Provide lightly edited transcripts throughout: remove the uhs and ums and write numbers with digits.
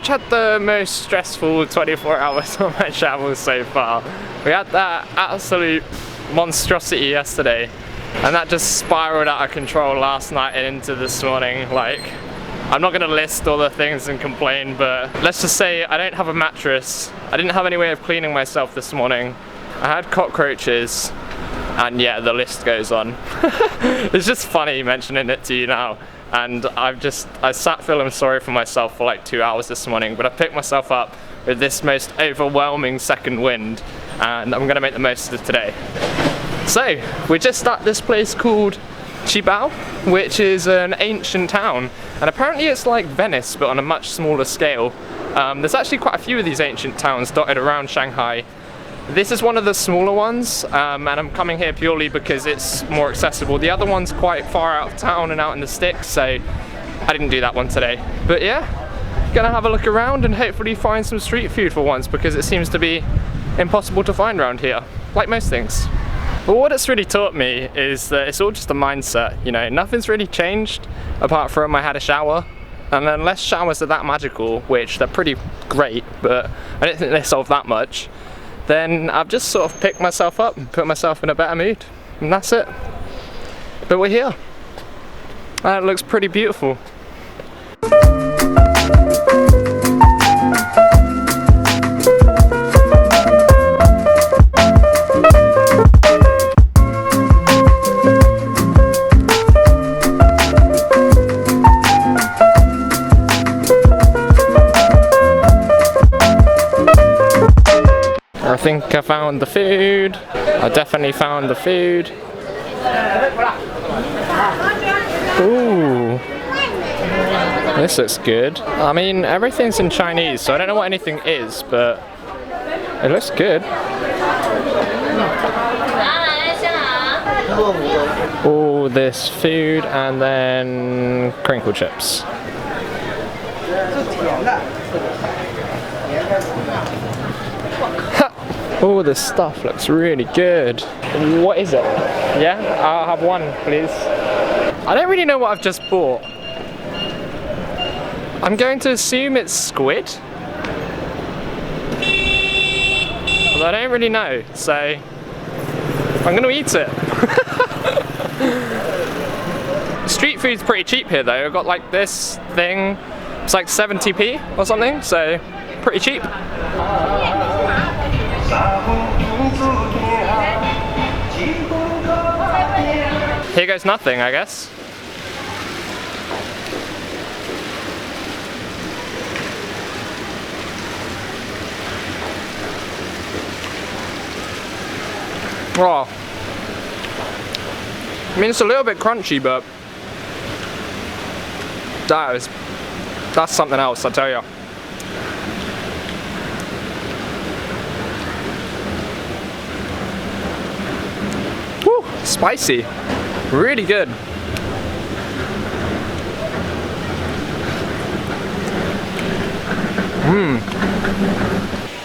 much had the most stressful 24 hours of my travels so far. We had that absolute monstrosity yesterday, and that just spiraled out of control last night and into this morning. Like, I'm not gonna list all the things and complain, but let's just say I don't have a mattress. I didn't have any way of cleaning myself this morning. I had cockroaches, and yeah, the list goes on. It's just funny mentioning it to you now. And I sat feeling sorry for myself for like 2 hours this morning, but I picked myself up with this most overwhelming second wind, and I'm gonna make the most of today. So, we're just at this place called Beaufoy, which is an ancient town, and apparently it's like Venice, but on a much smaller scale. There's actually quite a few of these ancient towns dotted around Shanghai. This is one of the smaller ones, and I'm coming here purely because it's more accessible. The other one's quite far out of town and out in the sticks, so I didn't do that one today. But yeah, gonna have a look around and hopefully find some street food for once, because it seems to be impossible to find around here, like most things. But what it's really taught me is that it's all just a mindset, you know, nothing's really changed apart from I had a shower. And unless showers are that magical, which they're pretty great, but I don't think they solve that much, then I've just sort of picked myself up and put myself in a better mood, and that's it. But we're here, and it looks pretty beautiful. I think I found the food. I definitely found the food. Ooh, this looks good. I mean, everything's in Chinese, so I don't know what anything is, but it looks good. All this food and then crinkle chips. Oh, this stuff looks really good. What is it? Yeah, I'll have one, please. I don't really know what I've just bought. I'm going to assume it's squid. But I don't really know, so I'm gonna eat it. Street food's pretty cheap here though. I've got like this thing, it's like 70p or something, so pretty cheap. Here goes nothing, I guess. Oh. I mean, it's a little bit crunchy, but that's something else, I tell you. Woo, spicy. Really good.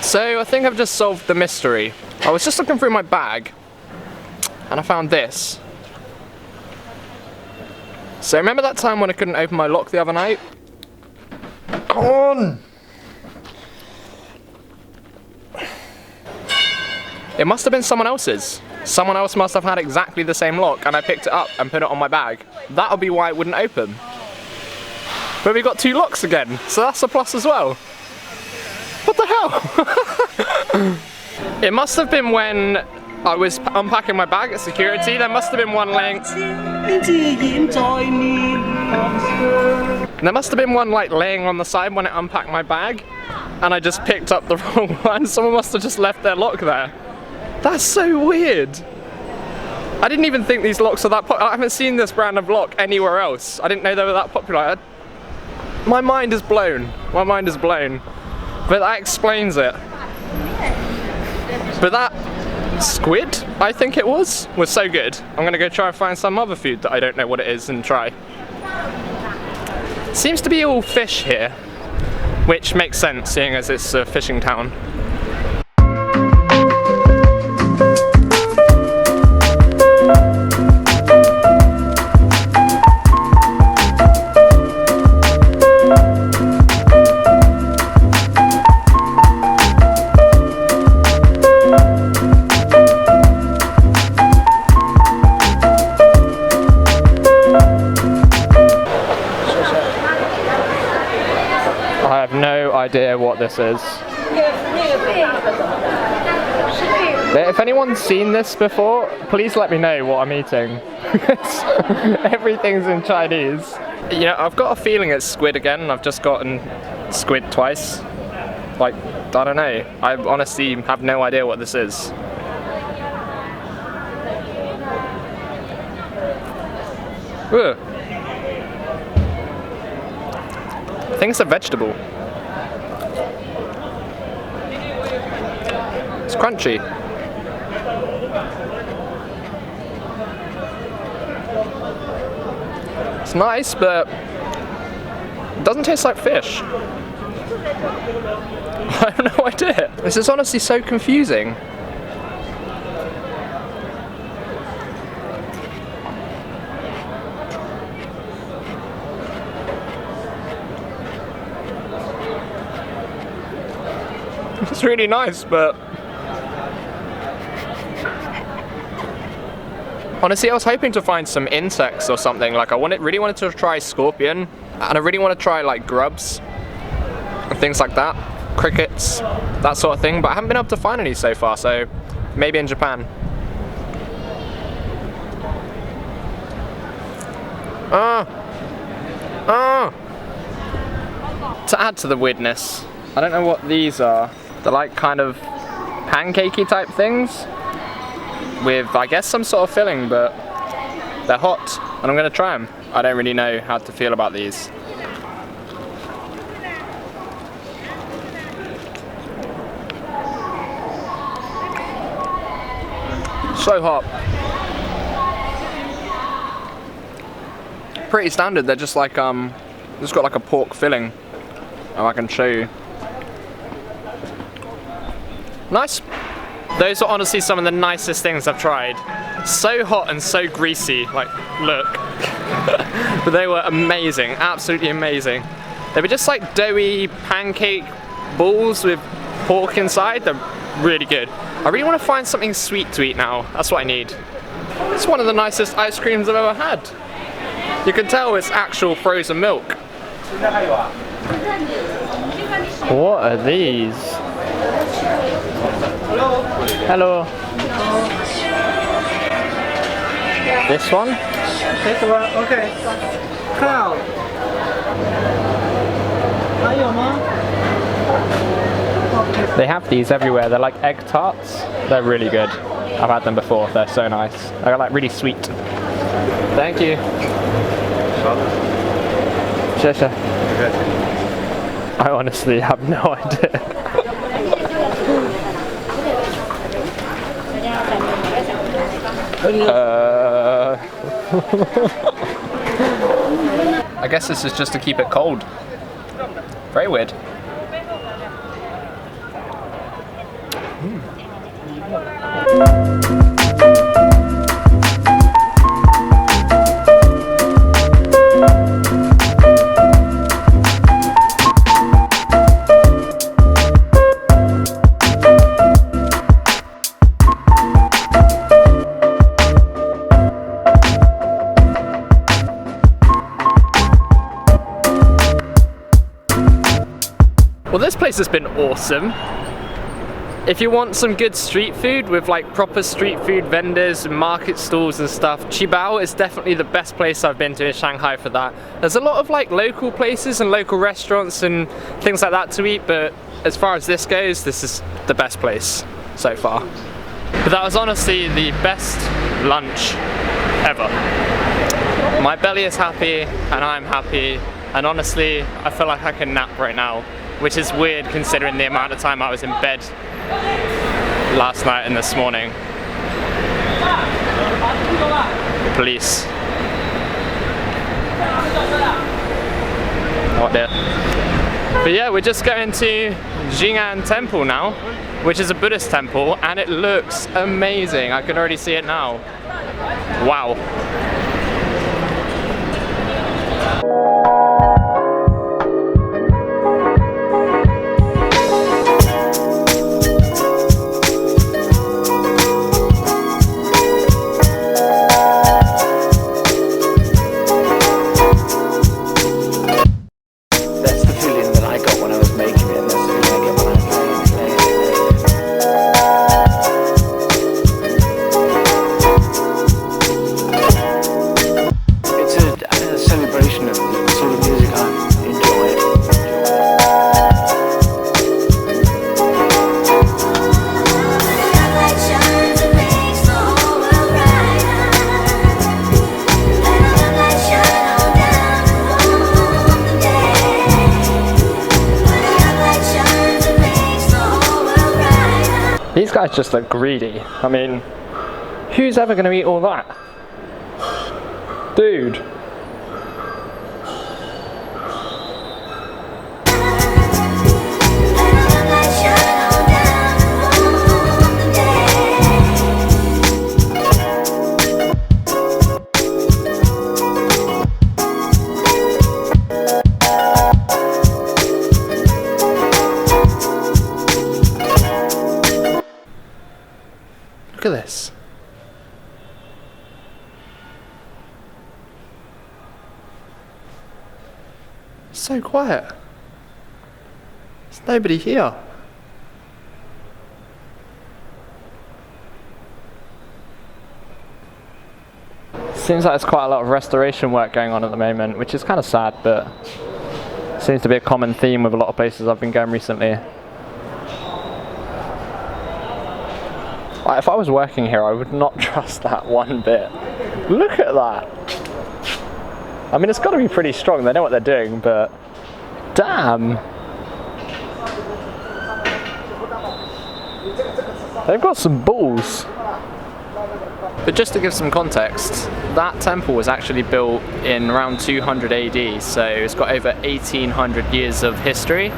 So I think I've just solved the mystery. I was just looking through my bag and I found this. So remember that time when I couldn't open my lock the other night? Come on! It must have been someone else's. Someone else must have had exactly the same lock and I picked it up and put it on my bag. That'll be why it wouldn't open. But we got 2 locks again, so that's a plus as well. What the hell? It must have been when I was unpacking my bag at security, there must have been one laying... There must have been one like laying on the side when I unpacked my bag and I just picked up the wrong one. Someone must have just left their lock there. That's so weird. I didn't even think these locks are that popular. I haven't seen this brand of lock anywhere else. I didn't know they were that popular. My mind is blown. My mind is blown. But that explains it. But that squid, I think it was so good. I'm gonna go try and find some other food that I don't know what it is and try. Seems to be all fish here, which makes sense seeing as it's a fishing town. idea what this is. If anyone's seen this before, please let me know what I'm eating. Everything's in Chinese. You know, I've got a feeling it's squid again. I've just gotten squid twice. Like, I don't know. I honestly have no idea what this is. Ugh. I think it's a vegetable. It's crunchy. It's nice, but it doesn't taste like fish. I have no idea. This is honestly so confusing. It's really nice, but honestly, I was hoping to find some insects or something. Like, I really wanted to try scorpion, and I really want to try like grubs and things like that, crickets, that sort of thing. But I haven't been able to find any so far. So maybe in Japan. To add to the weirdness, I don't know what these are. They're like kind of pancakey type things with, I guess, some sort of filling, but they're hot and I'm gonna try them. I don't really know how to feel about these. So hot. Pretty standard. They're just like just got like a pork filling. Oh, I can show you. Nice. Those are honestly some of the nicest things I've tried. So hot and so greasy, like, look. But they were amazing, absolutely amazing. They were just like doughy pancake balls with pork inside. They're really good. I really want to find something sweet to eat now. That's what I need. It's one of the nicest ice creams I've ever had. You can tell it's actual frozen milk. What are these? Hello. This one? This one, okay. Cloud. They have these everywhere. They're like egg tarts. They're really good. I've had them before. They're so nice. They're like really sweet. Thank you. Sure. I honestly have no idea. I guess this is just to keep it cold. Very weird. Well, this place has been awesome. If you want some good street food with like proper street food vendors and market stalls and stuff, Qibao is definitely the best place I've been to in Shanghai for that. There's a lot of like local places and local restaurants and things like that to eat, but as far as this goes, this is the best place so far. But that was honestly the best lunch ever. My belly is happy and I'm happy, and honestly, I feel like I can nap right now, which is weird considering the amount of time I was in bed last night and this morning. Police. What the? But yeah, we're just going to Jing'an Temple now, which is a Buddhist temple, and it looks amazing. I can already see it now. Wow. That's the feeling that I got when I was making it. These guys just look greedy. I mean, who's ever going to eat all that? Dude. Look at this. It's so quiet. There's nobody here. Seems like there's quite a lot of restoration work going on at the moment, which is kind of sad, but seems to be a common theme with a lot of places I've been going recently. If I was working here, I would not trust that one bit. Look at that! I mean, it's got to be pretty strong, they know what they're doing, but damn! They've got some balls. But just to give some context, that temple was actually built in around 200 AD, so it's got over 1800 years of history.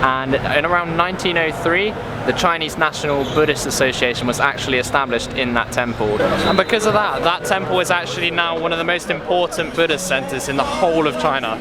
And in around 1903, the Chinese National Buddhist Association was actually established in that temple. And because of that, that temple is actually now one of the most important Buddhist centers in the whole of China.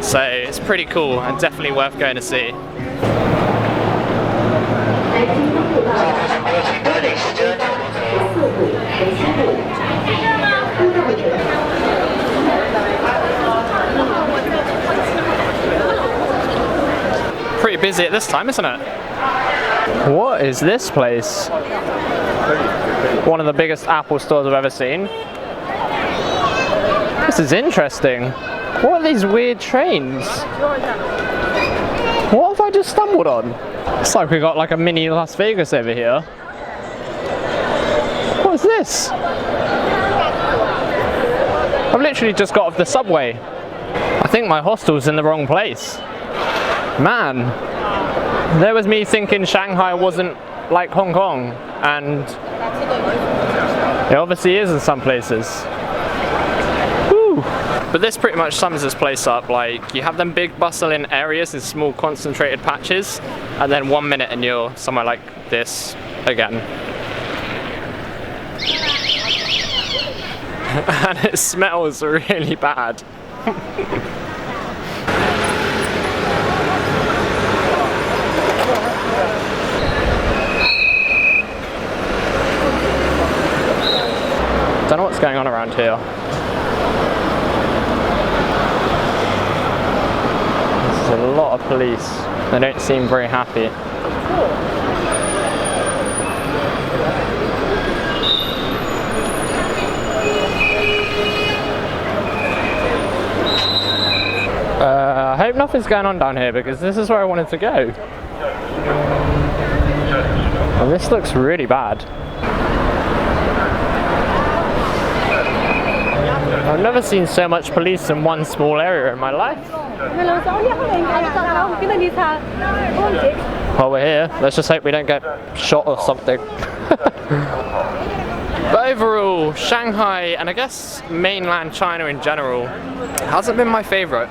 So it's pretty cool and definitely worth going to see. Pretty busy at this time, isn't it? What is this place? One of the biggest Apple stores I've ever seen. This is interesting. What are these weird trains? What have I just stumbled on? It's like we got like a mini Las Vegas over here. What is this? I've literally just got off the subway. I think my hostel's in the wrong place. Man, there was me thinking Shanghai wasn't like Hong Kong, and it obviously is in some places. Woo. But this pretty much sums this place up. Like, you have them big bustling areas in small concentrated patches, and then 1 minute and you're somewhere like this again. And it smells really bad. Don't know what's going on around here. There's a lot of police. They don't seem very happy. I hope nothing's going on down here because this is where I wanted to go. And this looks really bad. I've never seen so much police in one small area in my life. While we're here, let's just hope we don't get shot or something. But overall, Shanghai, and I guess mainland China in general, hasn't been my favourite.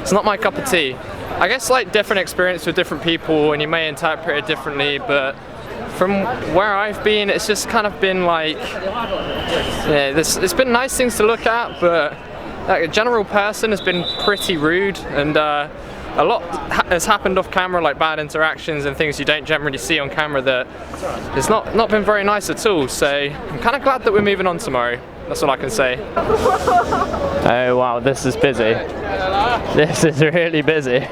It's not my cup of tea. I guess like different experience with different people and you may interpret it differently, but from where I've been, it's just kind of been like, yeah, it's been nice things to look at, but like a general person has been pretty rude, and a lot has happened off camera, like bad interactions and things you don't generally see on camera that it's not been very nice at all. So I'm kind of glad that we're moving on tomorrow. That's all I can say. Oh wow, this is busy. This is really busy.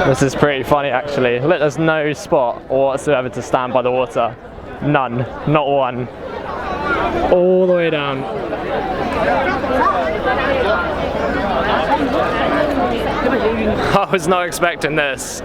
This is pretty funny actually. Look, there's no spot whatsoever to stand by the water. None, not one. All the way down. I was not expecting this.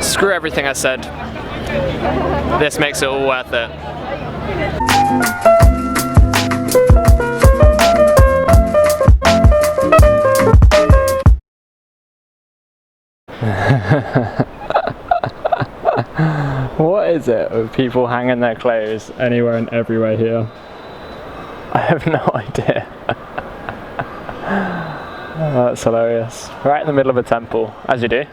screw everything I said. This makes it all worth it. What is it with people hanging their clothes anywhere and everywhere here? I have no idea. Oh, that's hilarious. Right in the middle of a temple, as you do.